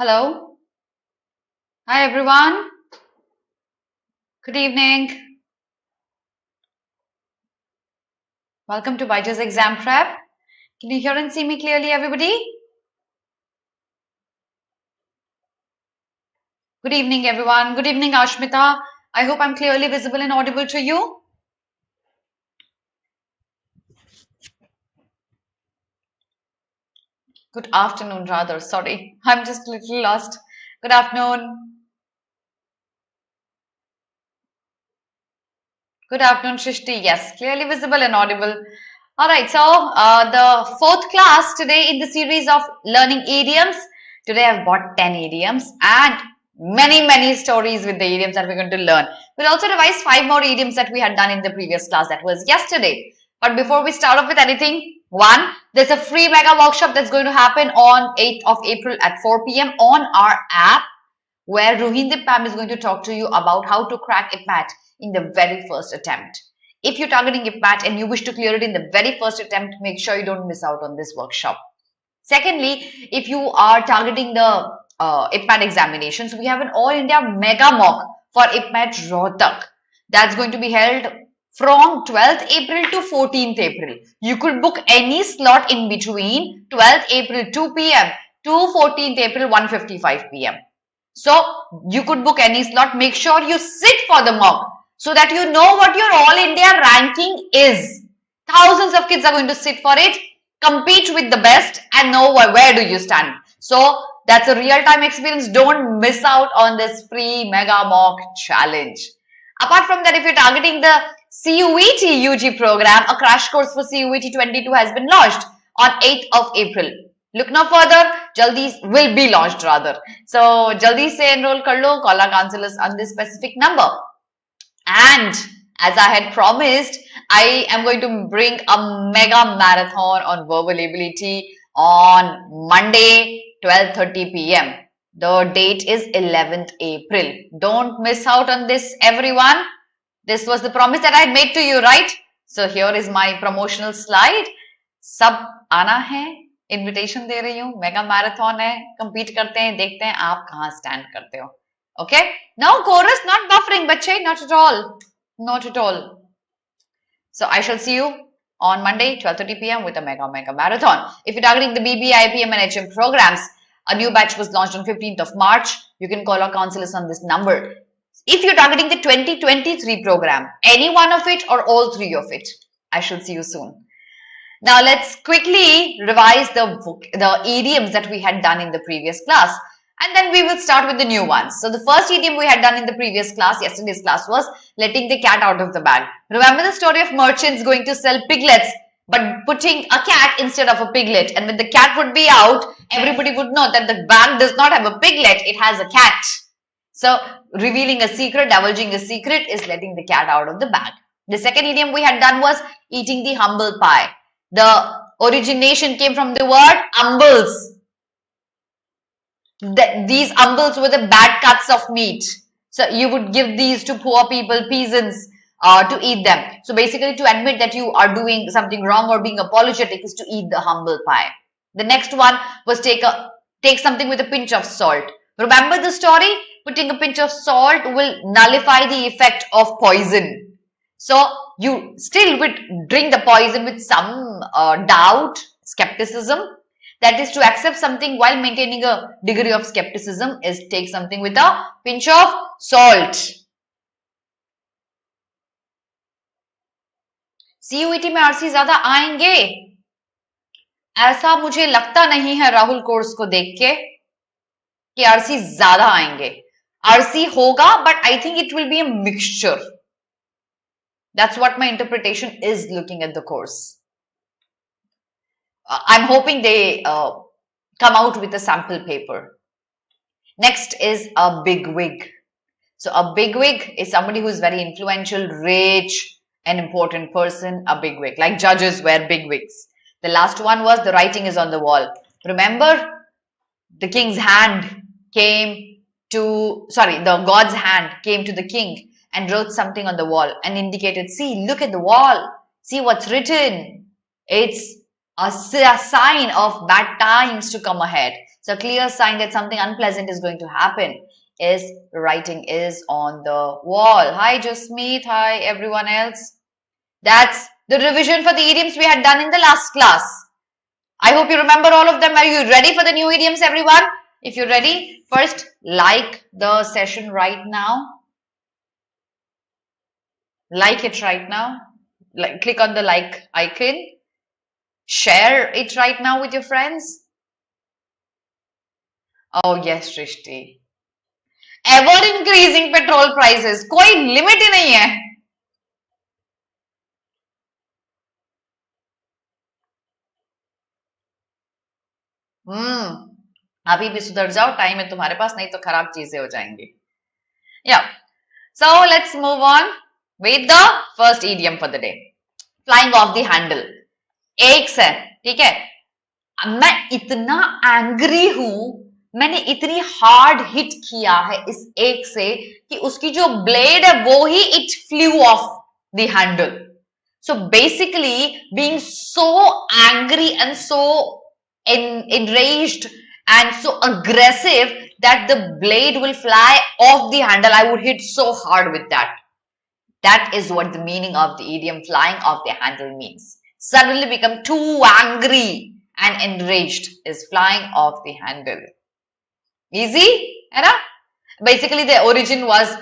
Hello. Hi everyone. Good evening. Welcome to BYJU'S Exam Prep. Can you hear and see me clearly, everybody? Good evening, everyone. Good evening, Ashmita. I hope I'm clearly visible and audible to you. Good afternoon, rather. Sorry, I'm just a little lost. Good afternoon. Good afternoon, Shrishti. Yes, clearly visible and audible. All right, so the fourth class today in the series of learning idioms. Today I've brought 10 idioms and many stories with the idioms that we're going to learn. We'll also revise 5 more idioms that we had done in the previous class, that was yesterday. But before we start off with anything, there's a free mega workshop that's going to happen on 8th of April at 4 p.m. on our app, where Ruhindip Pam is going to talk to you about how to crack IPMAT in the very first attempt. If you're targeting IPMAT and you wish to clear it in the very first attempt, make sure you don't miss out on this workshop. Secondly, if you are targeting the IPMAT examinations, we have an All India Mega Mock for IPMAT Rohtak. That's going to be held from 12th April to 14th April. You could book any slot in between 12th April 2 p.m. to 14th April 1:55 p.m. So you could book any slot. Make sure you sit for the mock so that you know what your All India ranking is. Thousands of kids are going to sit for it, compete with the best and know where do you stand. So that's a real-time experience. Don't miss out on this free mega mock challenge. Apart from that, if you're targeting the CUET UG program, a crash course for CUET 22 has been launched on 8th of April. Look no further, jaldi will be launched rather. So jaldi se enroll kar lo, call our counselors on this specific number. And as I had promised, I am going to bring a mega marathon on verbal ability on Monday 12:30 p.m. The date is 11th April. Don't miss out on this, everyone. This was the promise that I had made to you, right? So here is my promotional slide. Sab aana hai. Invitation दे रही हूँ, mega marathon है, compete करते हैं, देखते हैं आप कहाँ stand करते हो. Okay? No chorus, not buffering, बच्चे, not at all. Not at all. So I shall see you on Monday, 12:30 p.m. with a mega marathon. If you're targeting the BBA IPM and HM programs, a new batch was launched on 15th of March. You can call our counselors on this number. If you're targeting the 2023 program, any one of it or all three of it, I shall see you soon. Now let's quickly revise the idioms that we had done in the previous class, and then we will start with the new ones. So the first idiom we had done in the previous class, yesterday's class, was letting the cat out of the bag. Remember the story of merchants going to sell piglets but putting a cat instead of a piglet, and when the cat would be out, everybody would know that the bag does not have a piglet, it has a cat. So revealing a secret, divulging a secret is letting the cat out of the bag. The second idiom we had done was eating the humble pie. The origination came from the word umbles. These umbles were the bad cuts of meat. So you would give these to poor people, peasants, to eat them. So basically to admit that you are doing something wrong or being apologetic is to eat the humble pie. The next one was take something with a pinch of salt. Remember the story? Putting a pinch of salt will nullify the effect of poison. So you still would drink the poison with some doubt, skepticism. That is, to accept something while maintaining a degree of skepticism is take something with a pinch of salt. CUET में RC ज़्यादा आएंगे ऐसा मुझे लगता नहीं है Rahul course को देख के कि RC ज़्यादा आएंगे. RC होगा, but I think it will be a mixture. That's what my interpretation is looking at the course. I'm hoping they come out with a sample paper. Next is a bigwig. So a bigwig is somebody who is very influential, rich, an important person, a bigwig. Like judges wear bigwigs. The last one was the writing is on the wall. Remember, the king's hand came to, the god's hand came to the king and wrote something on the wall and indicated, see, look at the wall, see what's written. It's a sign of bad times to come ahead. So a clear sign that something unpleasant is going to happen is writing is on the wall. Hi Jasmeet, hi everyone else. That's the revision for the idioms we had done in the last class. I hope you remember all of them. Are you ready for the new idioms, everyone? If you're ready, first like the session right now. Like it right now. Click on the like icon. Share it right now with your friends. Oh yes, Shrishti. Ever increasing petrol prices. कोई limit ही नहीं है. अभी भी सुधर जाओ, time है तुम्हारे पास, नहीं तो खराब चीजें हो जाएंगी. Yeah. So let's move on with the first idiom for the day. Flying off the handle. एक से, ठीक है. मैं इतना एंग्री हूं, मैंने इतनी हार्ड हिट किया है इस एक से कि उसकी जो ब्लेड है वो ही it flew off the handle. So basically being so angry and so enraged and so aggressive that the blade will fly off the handle. I would hit so hard with that. That is what the meaning of the idiom flying off the handle means. Suddenly become too angry and enraged is flying off the handle. Easy? Right? Basically the origin was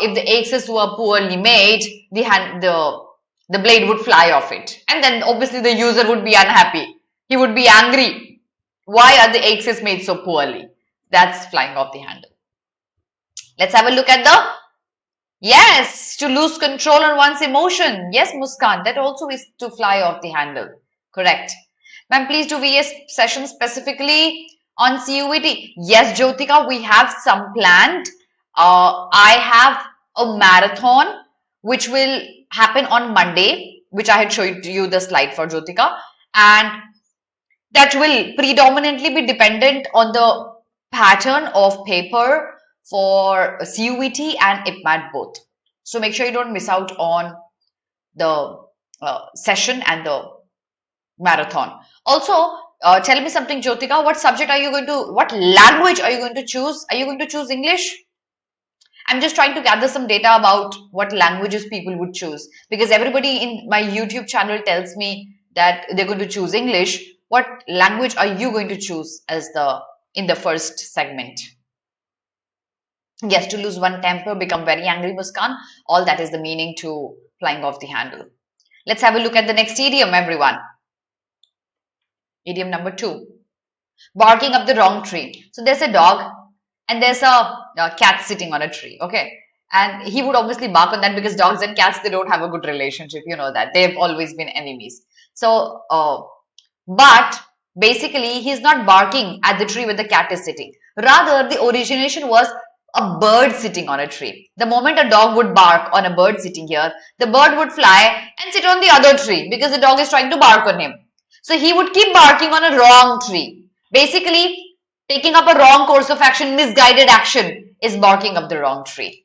if the axes were poorly made, the blade would fly off it. And then obviously the user would be unhappy. He would be angry. Why are the axes made so poorly? That's flying off the handle. Let's have a look at the, yes, to lose control on one's emotion. Yes, Muskan, that also is to fly off the handle. Correct. Ma'am, please do VS session specifically on CUET. Yes, Jyotika, we have some planned. I have a marathon which will happen on Monday, which I had showed you the slide for, Jyotika, and that will predominantly be dependent on the pattern of paper for CUET and IPMAT both. So make sure you don't miss out on the session and the marathon. Also, tell me something, Jyotika, what subject are you going to, what language are you going to choose? Are you going to choose English? I'm just trying to gather some data about what languages people would choose, because everybody in my YouTube channel tells me that they're going to choose English. What language are you going to choose as in the first segment? Yes, to lose one temper, become very angry, Muskan. All that is the meaning to flying off the handle. Let's have a look at the next idiom, everyone. Idiom number 2. Barking up the wrong tree. So there's a dog and there's a cat sitting on a tree, okay? And he would obviously bark on that because dogs and cats, they don't have a good relationship. You know that. They've always been enemies. So, but basically he's not barking at the tree where the cat is sitting. Rather, the origination was a bird sitting on a tree. The moment a dog would bark on a bird sitting here, the bird would fly and sit on the other tree because the dog is trying to bark on him. So he would keep barking on a wrong tree. Basically, taking up a wrong course of action, misguided action is barking up the wrong tree.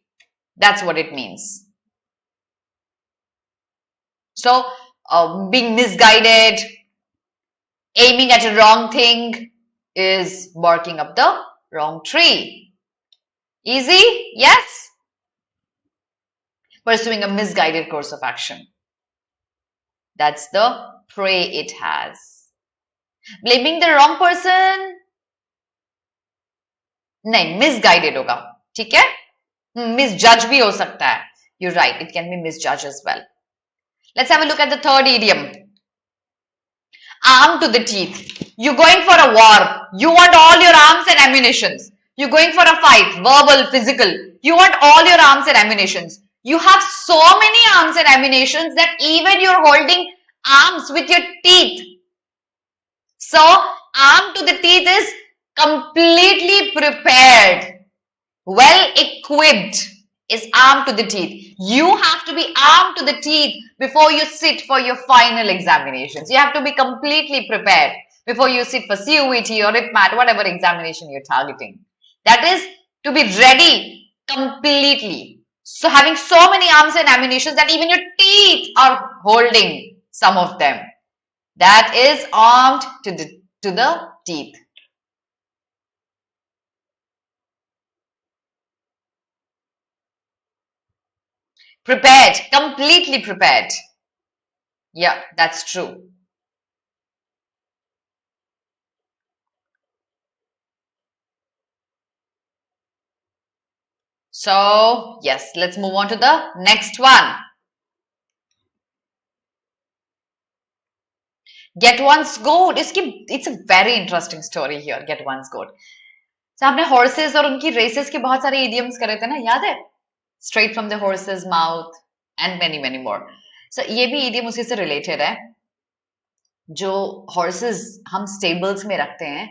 That's what it means. So, being misguided, aiming at a wrong thing is barking up the wrong tree. Easy? Yes? Pursuing a misguided course of action. That's the prey it has. Blaming the wrong person? नहीं, misguided होगा, ठीक है? Misjudge भी हो सकता है. You're right, it can be misjudged as well. Let's have a look at the third idiom. Arm to the teeth. You're going for a war. You want all your arms and ammunitions. You're going for a fight, verbal, physical. You want all your arms and ammunitions. You have so many arms and ammunitions that even you're holding arms with your teeth. So, arm to the teeth is completely prepared, well equipped is armed to the teeth. You have to be armed to the teeth before you sit for your final examinations. You have to be completely prepared before you sit for CUET or IPMAT, whatever examination you're targeting. That is to be ready completely. So having so many arms and ammunitions that even your teeth are holding some of them. That is armed to the teeth. Prepared, completely prepared. Yeah, that's true. So, yes, let's move on to the next one. Get one's goat. It's a very interesting story here. Get one's goat. So, हमने horses और उनकी races के बहुत सारे idioms करे थे ना, याद है? Straight from the horse's mouth and many many more. So, ये भी idiom उसी से related है. जो horses हम stables में रखते हैं,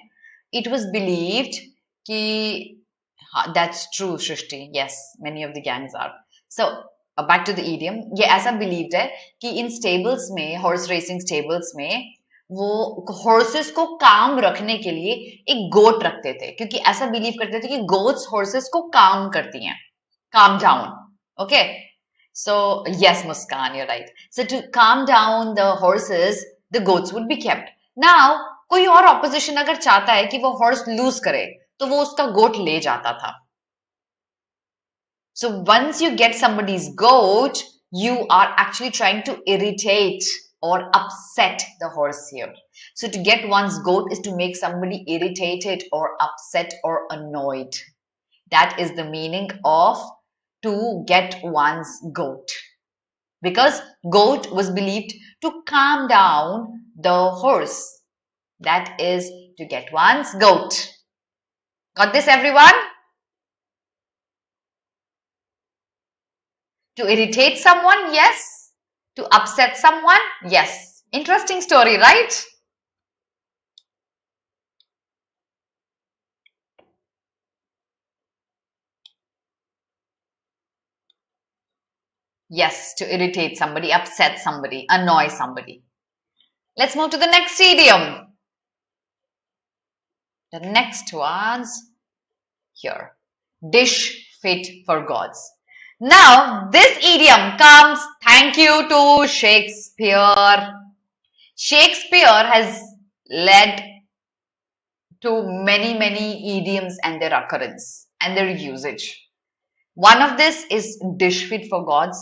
it was believed कि that's true, Shrishti. Yes, many of the gangs are. So, back to the idiom. ये ऐसा believed है कि in stables में, horse racing stables में, वो horses को calm रखने के लिए एक goat रखते थे, क्योंकि ऐसा believe करते थे कि goats horses को calm करती हैं, calm down. Okay. So, yes, Muskan, you're right. So, to calm down the horses, the goats would be kept. Now, कोई और opposition अगर चाहता है कि वो horse lose करे, तो वो उसका goat ले जाता था. So once you get somebody's goat, you are actually trying to irritate or upset the horse here. So to get one's goat is to make somebody irritated or upset or annoyed. That is the meaning of to get one's goat. Because goat was believed to calm down the horse. That is to get one's goat. Got this, everyone? To irritate someone, yes. To upset someone, yes. Interesting story, right? Yes, to irritate somebody, upset somebody, annoy somebody. Let's move to the next idiom. The next one's here. Dish fit for gods. Now, this idiom comes thank you to Shakespeare. Shakespeare has led to many idioms and their occurrence and their usage. One of this is dish fit for gods,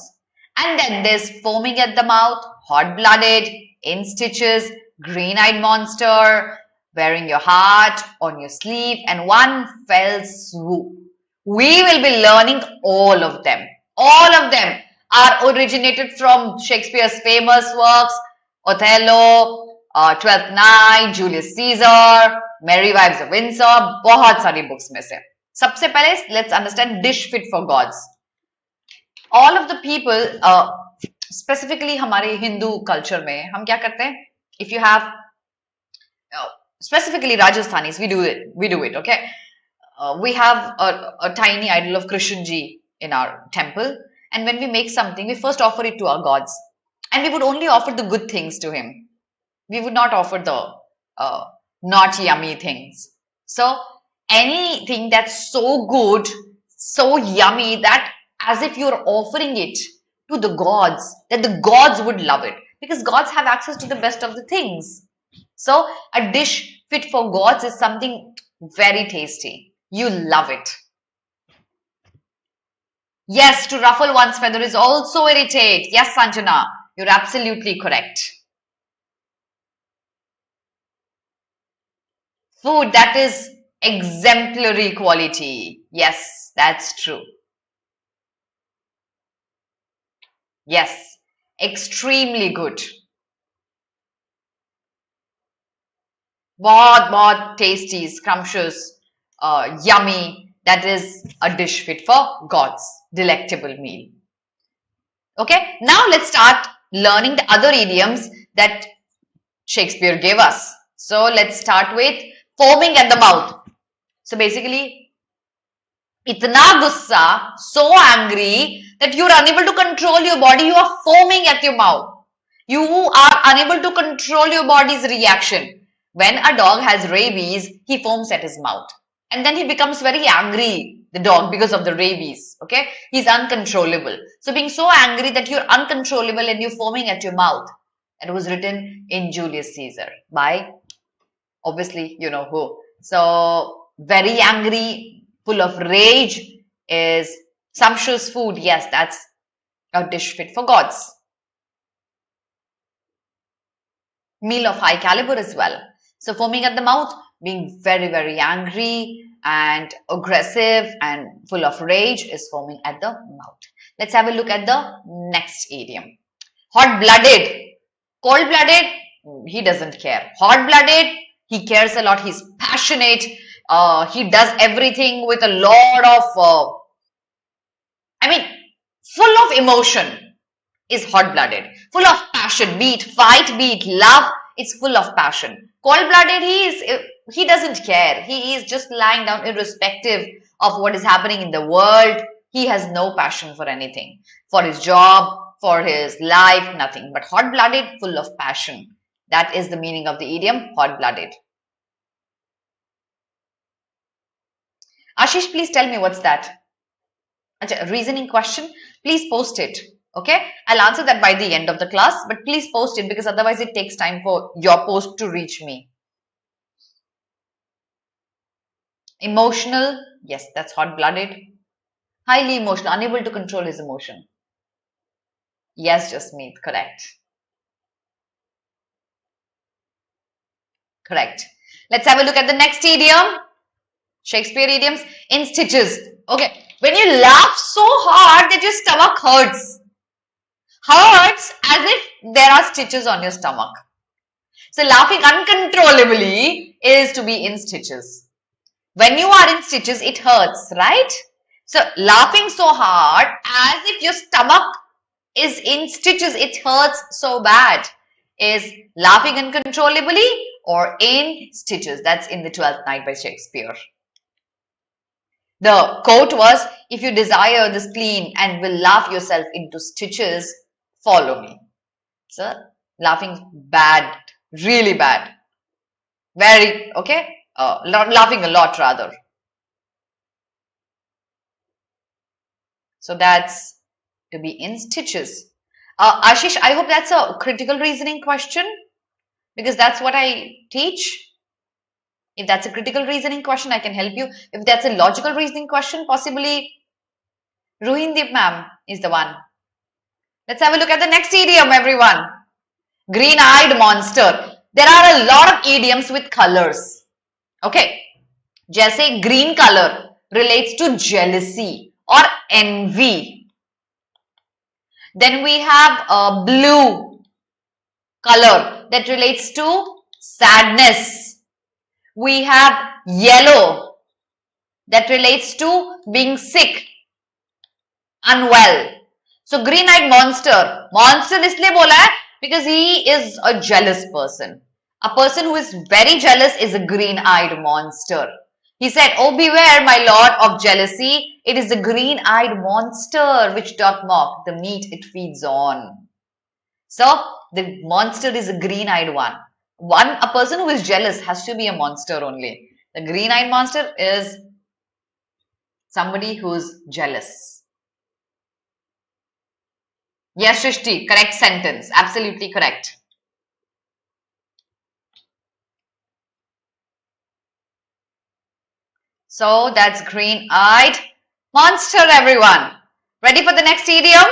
and then there's foaming at the mouth, hot-blooded, in stitches, green-eyed monster, wearing your heart on your sleeve, and one fell swoop. We will be learning all of them. All of them are originated from Shakespeare's famous works, Othello, Twelfth Night, Julius Caesar, Merry Wives of Windsor, बहुत सारी books में से. सबसे पहले let's understand dish fit for gods. All of the people, specifically हमारे Hindu culture में हम क्या करते हैं? If you have specifically Rajasthanis, we do it, okay? We have a tiny idol of Krishnji in our temple, and when we make something, we first offer it to our gods, and we would only offer the good things to him. We would not offer the not yummy things. So anything that's so good, so yummy that as if you're offering it to the gods, that the gods would love it, because gods have access to the best of the things. So a dish fit for gods is something very tasty. You love it. Yes, to ruffle one's feather is also irritate. Yes, Sanjana, you're absolutely correct. Food that is exemplary quality. Yes, that's true. Yes, extremely good. बहुत tasty, scrumptious, yummy. That is a dish fit for gods. Delectable meal. Okay, now let's start learning the other idioms that Shakespeare gave us. So let's start with foaming at the mouth. So basically, itna gussa, so angry that you are unable to control your body. You are foaming at your mouth. You are unable to control your body's reaction. When a dog has rabies, he foams at his mouth. And then he becomes very angry, the dog, because of the rabies. Okay? He's uncontrollable. So being so angry that you're uncontrollable and you're foaming at your mouth. It was written in Julius Caesar by, obviously, you know who. So, very angry, full of rage is sumptuous food. Yes, that's A dish fit for gods. Meal of high caliber as well. So foaming at the mouth, being very, very angry and aggressive and full of rage is foaming at the mouth. Let's have a look at the next idiom. Hot-blooded. Cold-blooded, he doesn't care. Hot-blooded, he cares a lot. He's passionate. He does everything with a lot of, full of emotion is hot-blooded. Full of passion, be it fight, be it love, it's full of passion. Cold-blooded, he doesn't care. He is just lying down irrespective of what is happening in the world. He has no passion for anything. For his job, for his life, nothing. But hot-blooded, full of passion. That is the meaning of the idiom, hot-blooded. Ashish, please tell me what's that? A reasoning question. Please post it. Okay, I'll answer that by the end of the class, but please post it because otherwise it takes time for your post to reach me. Emotional, yes, that's hot-blooded. Highly emotional, unable to control his emotion. Yes, Jasmeet, correct. Correct. Let's have a look at the next idiom. Shakespeare idioms. In stitches. Okay, when you laugh so hard that your stomach hurts. Hurts as if there are stitches on your stomach. So laughing uncontrollably is to be in stitches. When you are in stitches, it hurts, right? So laughing so hard as if your stomach is in stitches, it hurts so bad, is laughing uncontrollably or in stitches. That's in the 12th Night by Shakespeare. The quote was, if you desire the spleen and will laugh yourself into stitches, follow me. So laughing bad, really bad. Very, okay? Laughing a lot rather. So that's to be in stitches. Ashish, I hope that's a critical reasoning question because that's what I teach. If that's a critical reasoning question, I can help you. If that's a logical reasoning question, possibly Ruhindeep ma'am is the one. Let's have a look at the next idiom, everyone. Green-eyed monster. There are a lot of idioms with colors. Okay. Jaise green color relates to jealousy or envy. Then we have a blue color that relates to sadness. We have yellow that relates to being sick, unwell. So green-eyed monster. Monster इसलिए बोला है because he is a jealous person. A person who is very jealous is a green-eyed monster. He said, oh, beware, my lord, of jealousy. It is the green-eyed monster which doth mock the meat it feeds on. So the monster is a green-eyed one. A person who is jealous has to be a monster only. The green-eyed monster is somebody who's jealous. Yes, Shrishti, correct sentence. Absolutely correct. So that's green-eyed monster, everyone. Ready for the next idiom?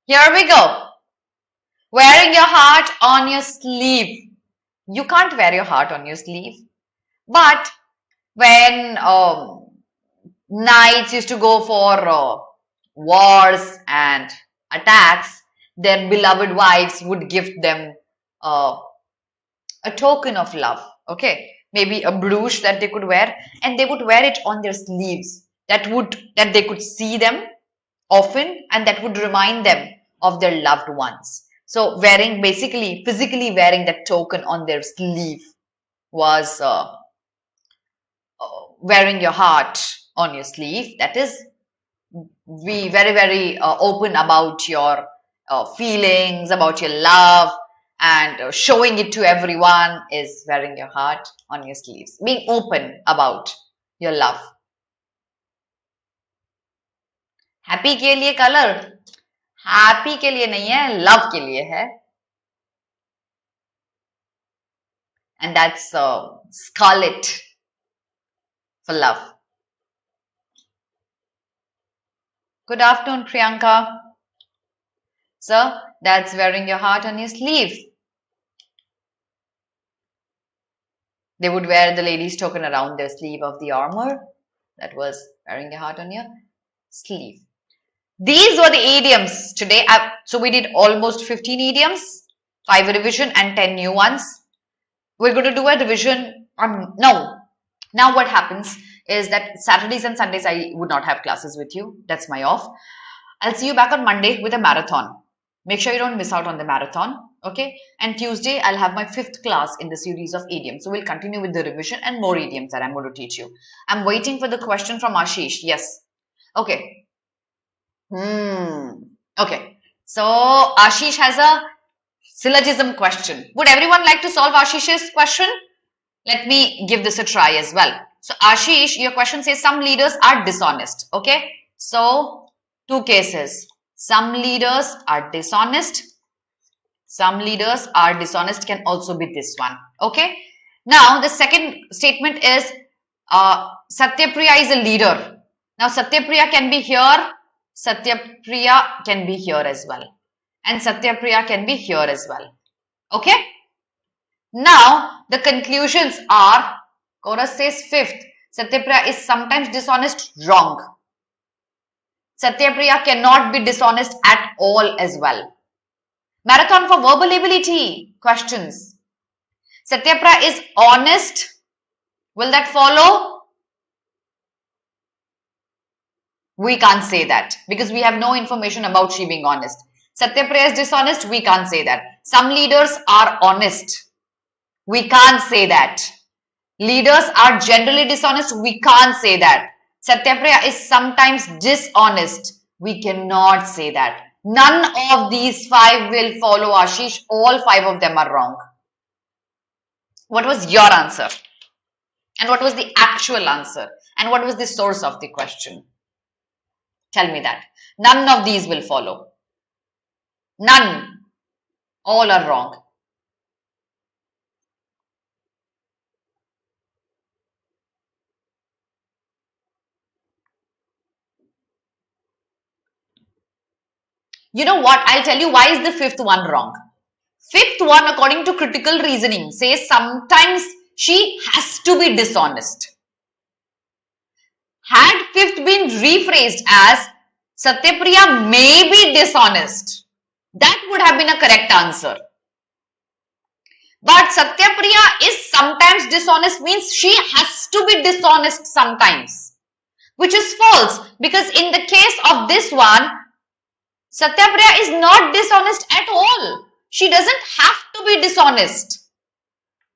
Here we go. Wearing your heart on your sleeve. You can't wear your heart on your sleeve. But when knights used to go for wars and attacks, their beloved wives would gift them a token of love. Okay, maybe a brooch that they could wear, and they would wear it on their sleeves. That they could see them often, and that would remind them of their loved ones. So wearing, basically physically wearing that token on their sleeve was wearing your heart on your sleeve. That is, be very, very open about your feelings, about your love, and showing it to everyone is wearing your heart on your sleeves. Being open about your love. Happy के लिए color? Happy के लिए नहीं है, love के लिए है. And that's scarlet for love. Good afternoon, Priyanka. Sir, that's wearing your heart on your sleeve. They would wear the lady's token around their sleeve of the armor. That was wearing your heart on your sleeve. These were the idioms today. So we did almost 15 idioms, 5 revision and 10 new ones. We're going to do a revision on now what happens is that Saturdays and Sundays I would not have classes with you. That's my off. I'll see you back on Monday with a marathon. Make sure you don't miss out on the marathon. Okay. And Tuesday I'll have my 5th class in the series of idioms. So we'll continue with the revision and more idioms that I'm going to teach you. I'm waiting for the question from Ashish. Yes. Okay. Okay. So Ashish has a syllogism question. Would everyone like to solve Ashish's question? Let me give this a try as well. So Ashish, your question says some leaders are dishonest. Okay. So 2 cases. Some leaders are dishonest. Some leaders are dishonest can also be this one. Okay. Now the second statement is Satyapriya is a leader. Now Satyapriya can be here. Satyapriya can be here as well. And Satyapriya can be here as well. Okay. Now, the conclusions are, chorus says 5th, Satyapriya is sometimes dishonest, wrong. Satyapriya cannot be dishonest at all as well. Marathon for verbal ability, questions. Satyapriya is honest, will that follow? We can't say that because we have no information about she being honest. Satyapriya is dishonest, we can't say that. Some leaders are honest. We can't say that. Leaders are generally dishonest. We can't say that. Satyapriya is sometimes dishonest. We cannot say that. None of these 5 will follow, Ashish. All 5 of them are wrong. What was your answer? And what was the actual answer? And what was the source of the question? Tell me that. None of these will follow. None. All are wrong. You know what? I'll tell you why is the 5th one wrong. 5th one, according to critical reasoning, says sometimes she has to be dishonest. Had 5th been rephrased as Satyapriya may be dishonest, that would have been a correct answer. But Satyapriya is sometimes dishonest means she has to be dishonest sometimes, which is false because in the case of this one, Satyapriya is not dishonest at all. She doesn't have to be dishonest.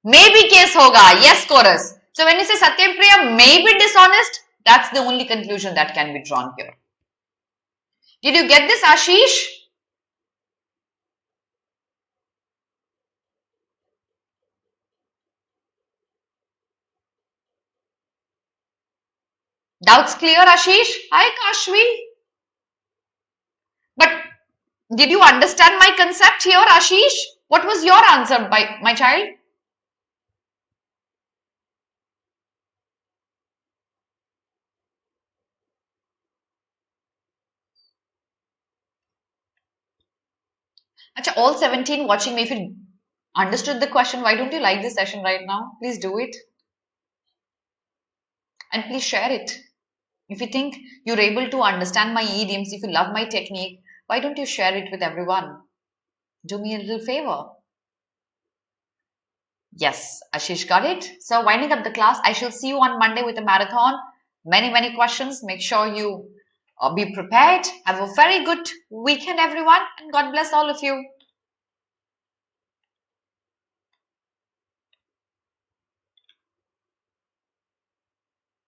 Maybe case hoga. Yes, chorus. So when you say Satyapriya may be dishonest, that's the only conclusion that can be drawn here. Did you get this, Ashish? Doubts clear, Ashish? Hi, Kashvi. But did you understand my concept here, Ashish? What was your answer, my child? Achha, all 17 watching me, if you understood the question, why don't you like this session right now? Please do it. And please share it. If you think you're able to understand my idioms, if you love my technique, why don't you share it with everyone? Do me a little favor. Yes, Ashish got it. So winding up the class, I shall see you on Monday with a marathon. Many questions. Make sure you be prepared. Have a very good weekend, everyone. And God bless all of you.